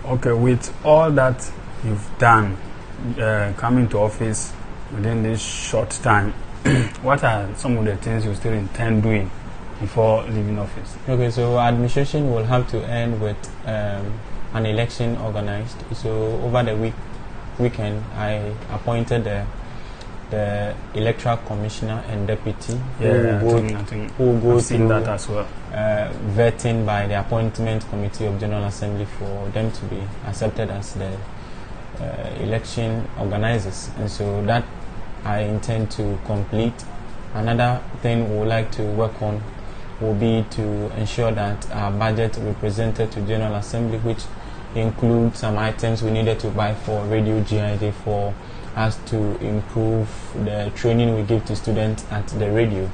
Okay, with all that you've done, coming to office within this short time, what are some of the things you still intend doing before leaving office? Okay, so administration will have to end with an election organized. So over the weekend, I appointed the electoral commissioner and deputy who will go through that as well. Vetting by the appointment committee of General Assembly for them to be accepted as the election organizers, and so that I intend to complete. Another thing we would like to work on will be to ensure that our budget will be presented to General Assembly, which includes some items we needed to buy for radio GID for us to improve the training we give to students at the radio.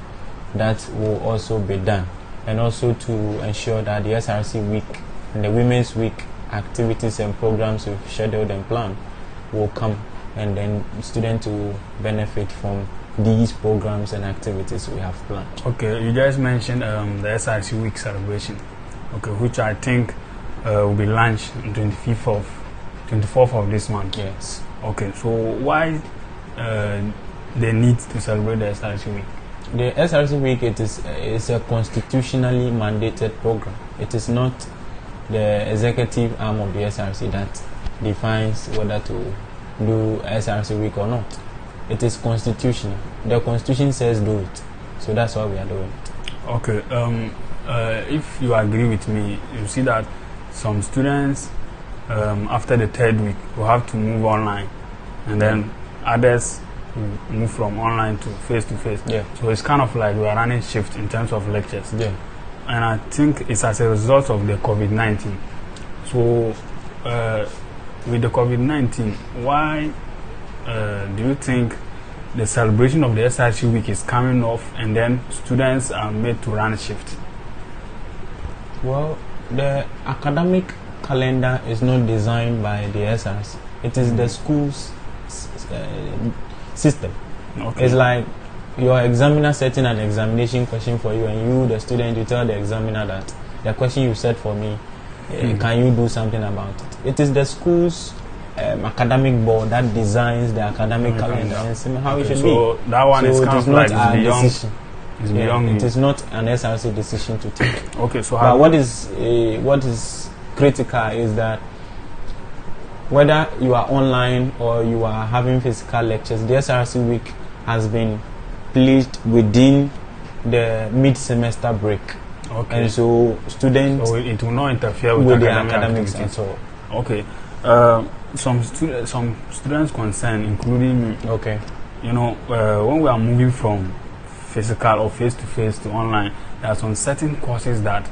That will also be done, and also to ensure that the SRC week and the Women's Week activities and programs we've scheduled and planned will come, and then students will benefit from these programs and activities we have planned. Okay, you guys mentioned the SRC week celebration, okay, which I think will be launched on 24th of this month. Yes. Okay, so why the need to celebrate the SRC week? The SRC week is a constitutionally mandated program. It is not the executive arm of the SRC that defines whether to do SRC week or not. It is constitutional. The constitution says do it, so that's why we are doing it. Okay. If you agree with me, you see that some students after the third week will have to move online, and then others move from online to face. Yeah. So it's kind of like we are running shift in terms of lectures. Yeah. And I think it's as a result of the COVID-19. So with the COVID-19, why do you think the celebration of the SRC week is coming off and then students are made to run shift? Well, the academic calendar is not designed by the SRC. It is the school's system. Okay. It's like your examiner setting an examination question for you, and you, the student, you tell the examiner that the question you set for me, can you do something about it? It is the school's academic board that designs the academic calendar and how it should be. So that one is kind of like beyond. It's beyond. It is not an SRC decision to take. Okay, so but what is critical is that whether you are online or you are having physical lectures, the SRC week has been placed within the mid-semester break. Okay. And so students, so it will not interfere with the academics at all. Okay. Some students concerned, including me. Okay. You know, when we are moving from physical or face-to-face to online, there are some certain courses that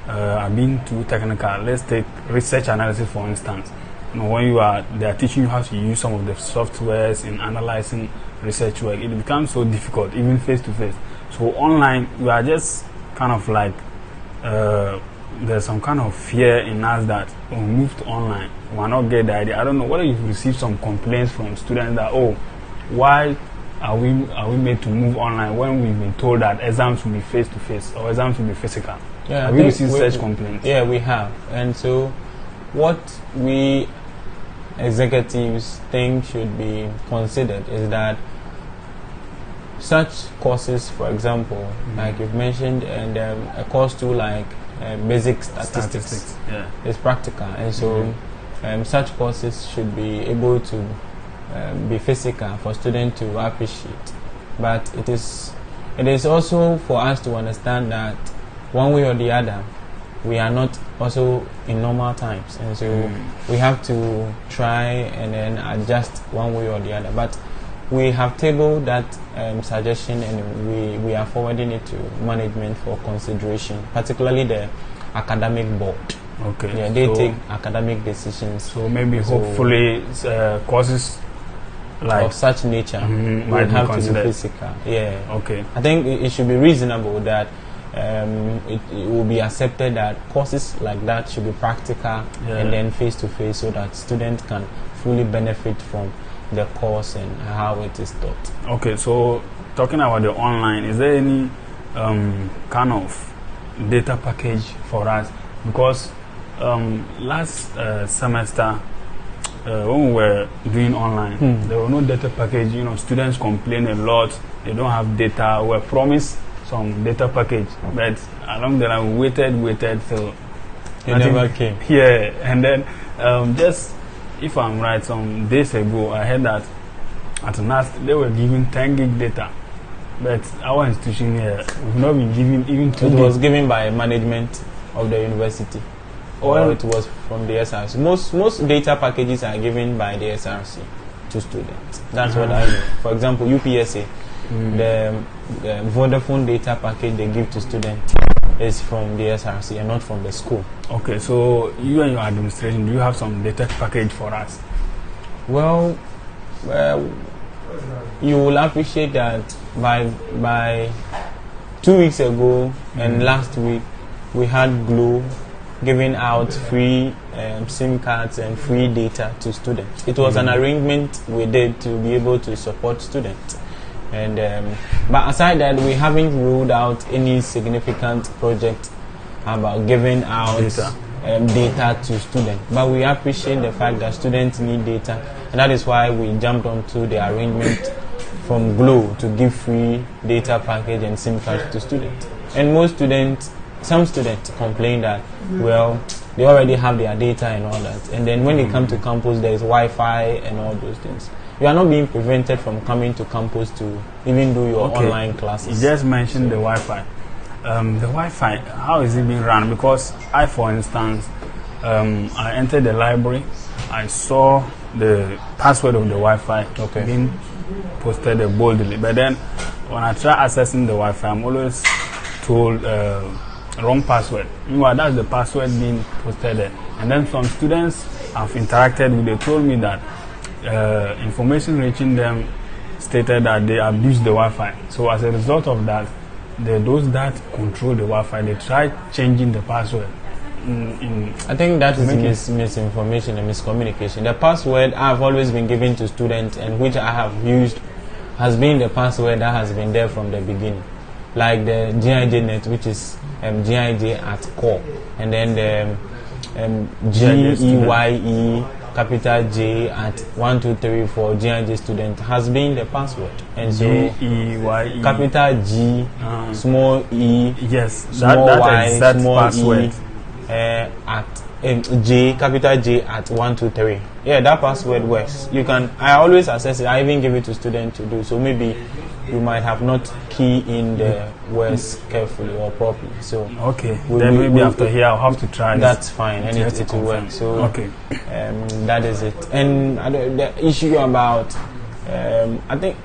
are being too technical. Let's take research analysis, for instance. You know, when they are teaching you how to use some of the softwares in analyzing research work, it becomes so difficult, even face-to-face. So online, we are just kind of like, there's some kind of fear in us that when we move to online, we might not get the idea. I don't know whether you've received some complaints from students that, oh, why are we made to move online when we've been told that exams will be face-to-face or exams will be physical? Yeah, have you received such complaints? Yeah, we have. And so what we executives think should be considered is that such courses, for example, like you've mentioned, and a course to like basic statistics. Yeah. Is practical, and so such courses should be able to be physical for students to appreciate. But it is also for us to understand that one way or the other, we are not also in normal times, and so we have to try and then adjust one way or the other. But we have tabled that suggestion, and we are forwarding it to management for consideration, particularly the academic board. Okay. Yeah, they take academic decisions. So maybe hopefully courses like of such nature might have be to be physical. Yeah. Okay. I think it should be reasonable that it will be accepted that courses like that should be practical and then face-to-face, so that students can fully benefit from the course and how it is taught. Okay, so talking about the online, is there any kind of data package for us? Because last semester, when we were doing online, there were no data package. You know, students complain a lot. They don't have data. We were promised some data package, but along the line we waited till it never came. Yeah, and then just if I'm right, some days ago I heard that at NAST they were giving 10 gig data, but our institution here we've not been giving even 2 It gig. was given by management of the university, or it was from the SRC. Most data packages are given by the SRC to students. That's what I know. For example, UPSA, the Vodafone data package they give to students is from the SRC and not from the school. Okay, so you and your administration, do you have some data package for us? Well, you will appreciate that by 2 weeks ago and last week we had Glow giving out free SIM cards and free data to students. It was an arrangement we did to be able to support students. And but aside that, we haven't ruled out any significant project about giving out data to students. But we appreciate the fact that students need data, and that is why we jumped onto the arrangement from Glow to give free data package and SIM cards to students. And some students complain that, well, they already have their data and all that, and then when they come to campus, there is Wi-Fi and all those things. You are not being prevented from coming to campus to even do your online classes. You just mentioned the Wi-Fi. The Wi-Fi, how is it being run? Because I, for instance, I entered the library, I saw the password of the Wi-Fi being posted boldly, but then when I try accessing the Wi-Fi, I'm always told wrong password. Meanwhile, that's the password being posted there. And then some students I've interacted with, they told me that information reaching them stated that they abused the Wi-Fi. So as a result of that, those that control the Wi-Fi, they tried changing the password. I think that is misinformation and miscommunication. The password I've always been given to students and which I have used has been the password that has been there from the beginning. Like the GIJ net, which is GIJ at core, and then the GEYE capital J at 123 for GIJ student has been the password. And so GEYE capital G, small e, yes, small that y, exact small password. e, at J, capital J at 123. Yeah, that password works. You can. I always access it. I even give it to students to do. So maybe you might have not key in the words carefully or properly. So okay, then maybe after here I'll have to try. That's fine, and it will work. So okay, that is it. And the issue about I think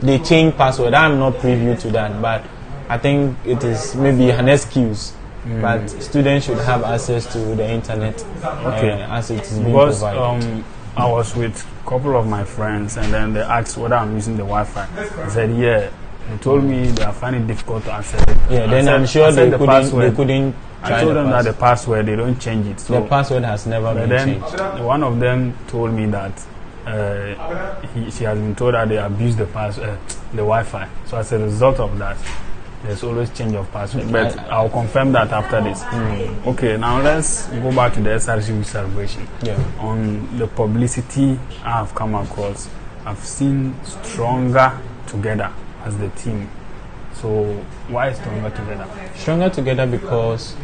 they change password. I'm not privy to that, but I think it is maybe an excuse. But students should have access to the internet as it is being provided. I was with a couple of my friends, and then they asked whether I'm using the Wi-Fi. I said, yeah. They told me they are finding it difficult to access it. Yeah, then I'm sure they couldn't I told them that the password, they don't change it. So the password has never been changed. One of them told me that she has been told that they abuse the Wi-Fi. So as a result of that, there's always change of password. But I'll confirm that after this. Okay, now let's go back to the SRC celebration. Yeah. On the publicity I've come across, I've seen Stronger Together as the team. So why Stronger Together? Stronger Together because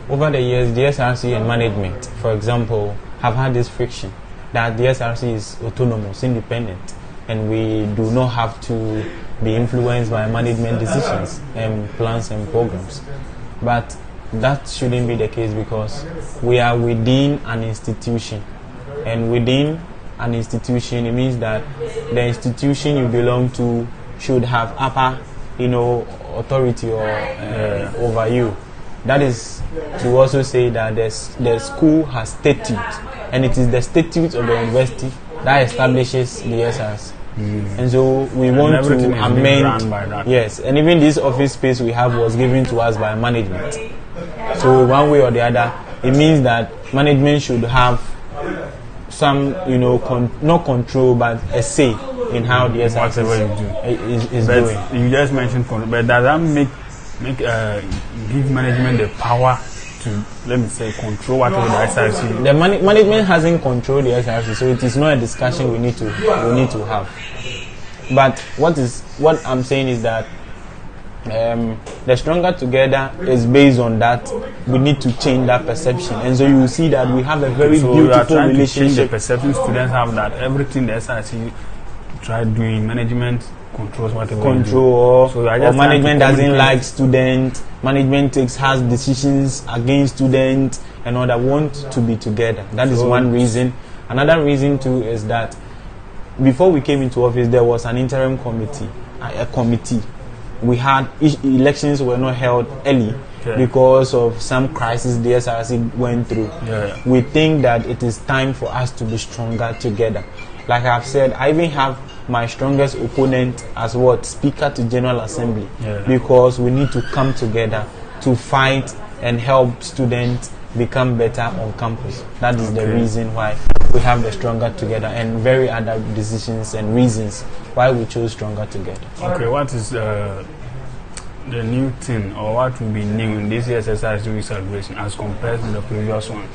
over the years, the SRC and management, for example, have had this friction that the SRC is autonomous, independent, and we do not have to be influenced by management decisions and plans and programs. But that shouldn't be the case because we are within an institution, and within an institution, it means that the institution you belong to should have upper, authority or over you. That is to also say that the school has statute, and it is the statute of the university that establishes the SRC. And so we want to amend. Yes, and even this office space we have was given to us by management. So one way or the other, it means that management should have some, not control, but a say in how the SRC is doing. You just mentioned control, but does that give management the power to, let me say, control whatever the SRC. The management hasn't controlled the SRC, so it is not a discussion we need to have. But what I'm saying is that the Stronger Together is based on that. We need to change that perception, and so you will see that we have a very beautiful relationship. To change the perception students have that everything the SRC try doing, management controls whatever or management doesn't like students. Management has decisions against students, and all that. Want to be together. That is one reason. Another reason too is that before we came into office, there was an interim committee, a committee. We had elections were not held early because of some crisis the SRC went through. We think that it is time for us to be stronger together. Like I've said, I even have my strongest opponent as Speaker to General Assembly, because we need to come together to fight and help students become better on campus. That is the reason why we have the Stronger Together, and very other decisions and reasons why we chose Stronger Together. Okay, what is the new thing, or what will be new in this year's SRC celebration as compared to the previous one?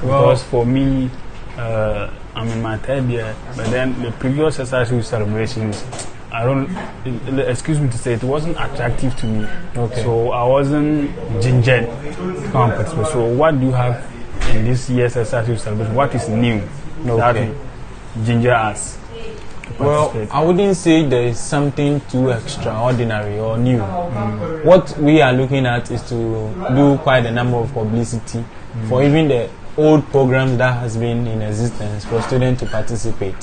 Because for me, I'm in my third year, but then the previous SRC celebrations, excuse me to say, it wasn't attractive to me. So I wasn't gingered to come participate. So what do you have in this year's SRC celebration? What is new that will ginger us? Well, I wouldn't say there is something too extraordinary or new. What we are looking at is to do quite a number of publicity for even the old programs that has been in existence for students to participate.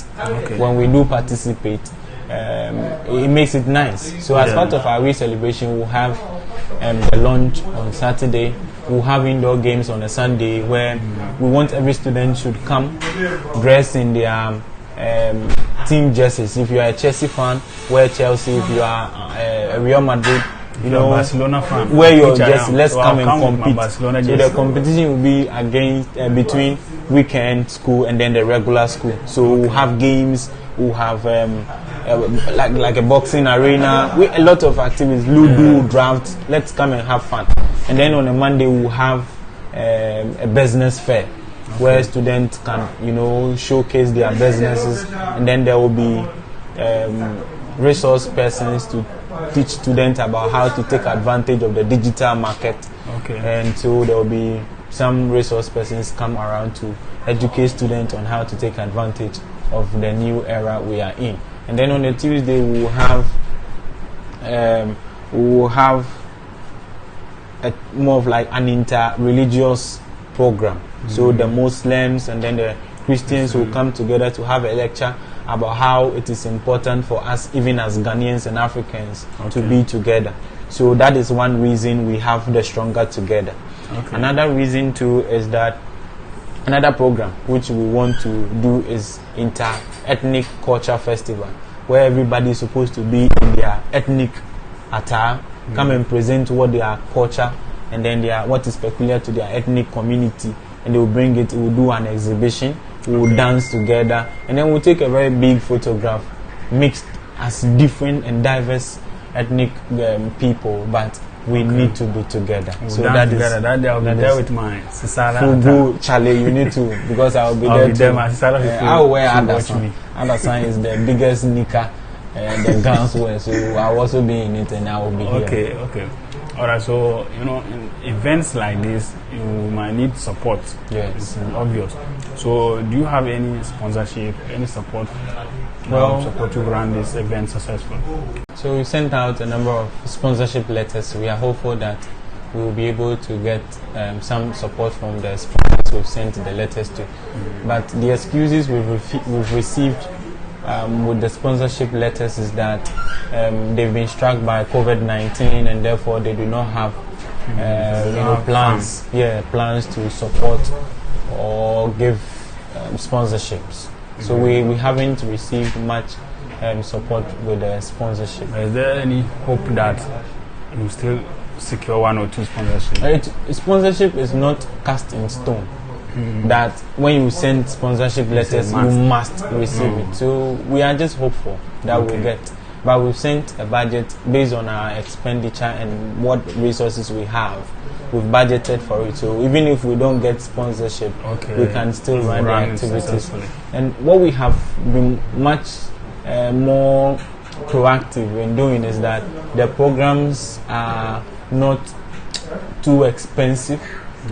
When we do participate, it makes it nice. So as part of our re-celebration, we'll have the lunch on Saturday. We'll have indoor games on a Sunday, where we want every student should come dressed in their team jerseys. If you are a Chelsea fan, wear Chelsea. If you are a Real Madrid, Barcelona fan, wear your jersey. Let's come and compete. So the competition will be against between weekend school and then the regular school. So we'll have games. We'll have like a boxing arena. A lot of activities, Ludo, draft. Let's come and have fun. And then on a Monday we'll have a business fair, where students can, showcase their businesses, and then there will be resource persons to teach students about how to take advantage of the digital market. And so there will be some resource persons come around to educate students on how to take advantage of the new era we are in. And then on a Tuesday we will have more of like an inter-religious program. So the Muslims and then the Christians will come together to have a lecture about how it is important for us, even as Ghanaians and Africans, to be together. So that is one reason we have the Stronger Together. Another reason too is that another program which we want to do is inter-ethnic culture festival, where everybody is supposed to be in their ethnic attire, come and present what their culture and then what is peculiar to their ethnic community, and they will bring it. We will do an exhibition, we will dance together, and then we'll take a very big photograph mixed as different and diverse ethnic people, but we need to be together. So that together. That day I'll be there with my Sisala. Fugu, Charlie, you need to, because I'll be there too. I'll wear Anderson. Anderson is the biggest nika the guns wear, so I'll also be in it, and I will be here. Okay. Alright, so in events like this, you might need support. Yes, it's obvious. So, do you have any sponsorship, any support? Support to run this event successful? So we sent out a number of sponsorship letters. We are hopeful that we will be able to get some support from the sponsors we've sent the letters to. But the excuses we've received with the sponsorship letters is that they've been struck by COVID-19, and therefore they do not have plans to support or give sponsorships. So we haven't received much support with the sponsorship. Is there any hope that you still secure one or two sponsorships? Sponsorship is not cast in stone. That when you send sponsorship letters, you must receive it. So we are just hopeful that we'll get but we've sent a budget based on our expenditure and what resources we have. We've budgeted for it, so even if we don't get sponsorship, we can still run the activities. And what we have been much more proactive in doing is that the programs are not too expensive,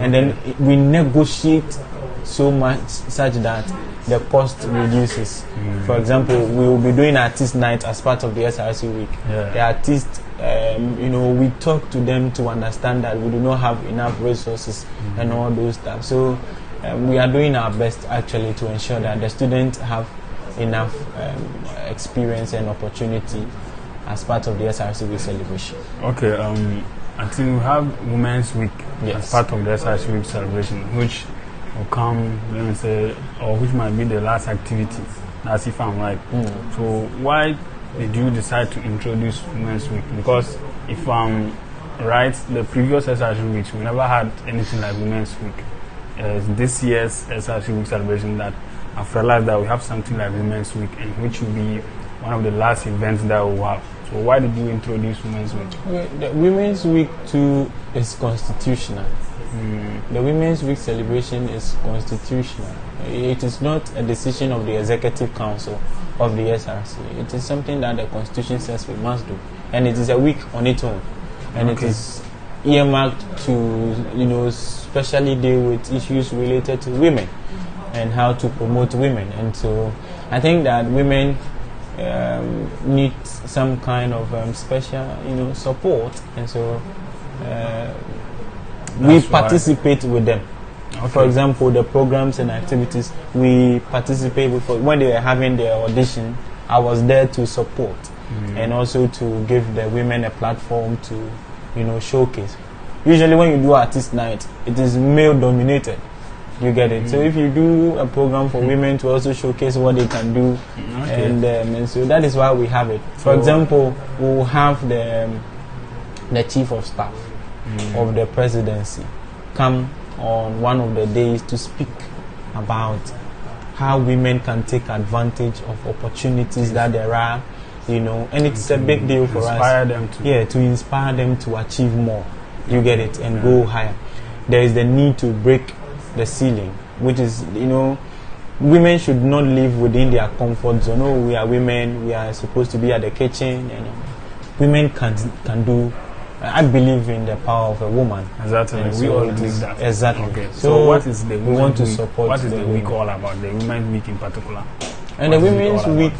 and then we negotiate so much such that the cost reduces. For example, we will be doing artist night as part of the SRC week. The artists, we talk to them to understand that we do not have enough resources and all those stuff. So we are doing our best actually to ensure that the students have enough experience and opportunity as part of the SRC week celebration. Okay, I think we have Women's Week as part of the SRC week celebration, which will come, let me say, or which might be the last activity. That's if I'm right. So why did you decide to introduce Women's Week? Because if I'm right, the previous SRC weeks, we never had anything like Women's Week. This year's SRC week celebration that I've realized that we have something like Women's Week, and which will be one of the last events that we'll have. So why did you introduce Women's Week? The Women's Week too is constitutional. The Women's Week celebration is constitutional. It is not a decision of the Executive Council of the SRC. It is something that the Constitution says we must do, and it is a week on its own, and it is earmarked to especially deal with issues related to women and how to promote women. And so I think that women need some kind of special support, and so we participate with them. For example, the programs and activities we participate with. When they were having their audition, I was there to support and also to give the women a platform to showcase. Usually when you do artist night, it is male dominated. You get it. So if you do a program for women to also showcase what they can do, and so that is why we have it. For example, we will have the chief of staff of the presidency come on one of the days to speak about how women can take advantage of opportunities that there are, and it's a big deal for us. To inspire them to achieve more. You get it, and go higher. There is the need to break the ceiling, which is, women should not live within their comfort zone. Oh, we are women, we are supposed to be at the kitchen. Women can do. I believe in the power of a woman. Exactly. We all believe that. Exactly. Okay. So what is the we want to support? What is the week all about? The Women's Week in particular. And the Women's Week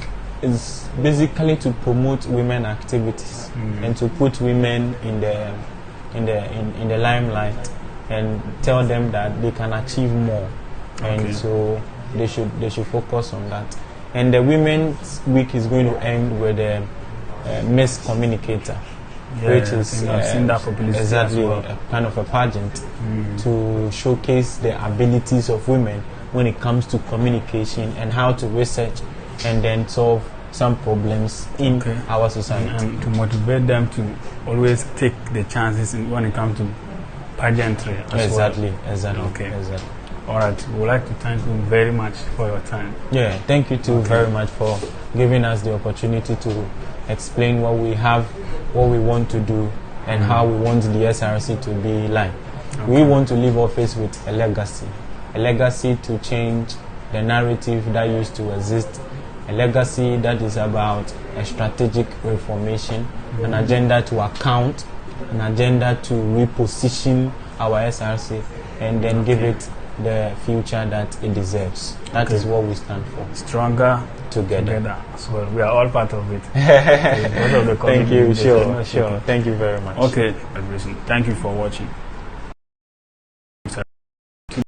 is basically to promote women activities and to put women in the limelight and tell them that they can achieve more, and so they should focus on that. And the Women's Week is going to end with a Miss Communicator, which is I've seen that for exactly a kind of a pageant to showcase the abilities of women when it comes to communication and how to research and then solve some problems in our society, and to motivate them to always take the chances when it comes to pageantry. Exactly. All right. We would like to thank you very much for your time. Yeah, thank you too very much for giving us the opportunity to explain what we have, what we want to do, and how we want the SRC to be like. We want to leave office with a legacy to change the narrative that used to exist, a legacy that is about a strategic reformation, an agenda to account, an agenda to reposition our SRC, and then give it the future that it deserves. That is what we stand for. Stronger together. So we are all part of it. Thank you. Sure. Thank you very much. Okay. Thank you for watching.